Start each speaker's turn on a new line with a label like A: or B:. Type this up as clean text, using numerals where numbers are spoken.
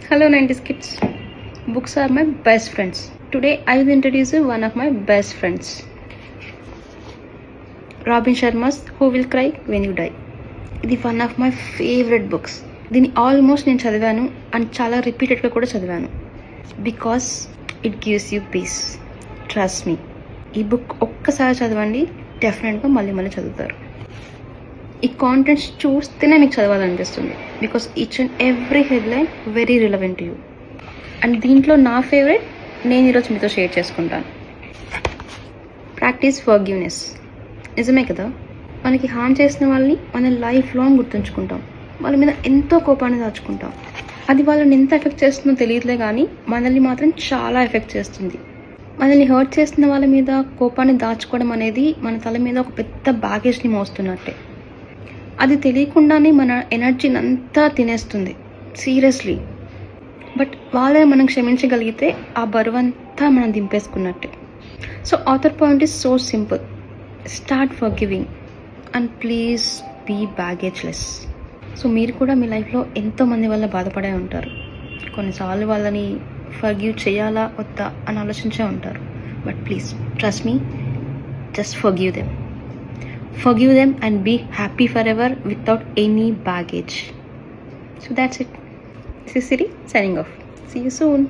A: Hello 90s kids. Books are my best friends. Today I will introduce you one of my best friends. Robin Sharma's Who Will Cry When You Die. ఇది one of my favourite books. దీన్ని almost నేను చదివాను and చాలా రిపీటెడ్గా కూడా చదివాను. Because it gives you peace. Trust me, ఈ book ఒక్కసారి చదవండి, డెఫినెట్గా మళ్ళీ మళ్ళీ చదువుతారు. ఈ కాంటెంట్స్ చూస్తేనే మీకు చదవాలనిపిస్తుంది. Because each and every headline very relevant you. And దీంట్లో నా ఫేవరెట్ నేను ఈరోజు మీతో షేర్ చేసుకుంటాను. Practice forgiveness. నిజమే కదా, మనకి హార్మ్ చేసిన వాళ్ళని మన లైఫ్ లాంగ్ గుర్తుంచుకుంటాం. వాళ్ళ మీద ఎంతో కోపాన్ని దాచుకుంటాం. అది వాళ్ళని ఎంత ఎఫెక్ట్ చేస్తుందో తెలియదులే, కానీ మనల్ని మాత్రం చాలా ఎఫెక్ట్ చేస్తుంది. మనల్ని హర్ట్ చేసిన వాళ్ళ మీద కోపాన్ని దాచుకోవడం అనేది మన తల మీద ఒక పెద్ద బ్యాగేజ్ని మోస్తున్నట్టే. అది తెలియకుండానే మన ఎనర్జీని అంతా తినేస్తుంది, సీరియస్లీ. బట్ వాళ్ళని మనం క్షమించగలిగితే ఆ బరువంతా మనం దింపేసుకున్నట్టే. So author point is so simple. Start forgiving and please be baggageless. So మీరు కూడా మీ లైఫ్లో ఎంతోమంది వల్ల బాధపడే ఉంటారు. కొన్నిసార్లు వాళ్ళని ఫర్గివ్ చేయాలా వద్దా అని ఆలోచించే ఉంటారు. But please trust me, just forgive them. Forgive them and be happy forever without any baggage. So that's it. This is Siri signing off. See you soon.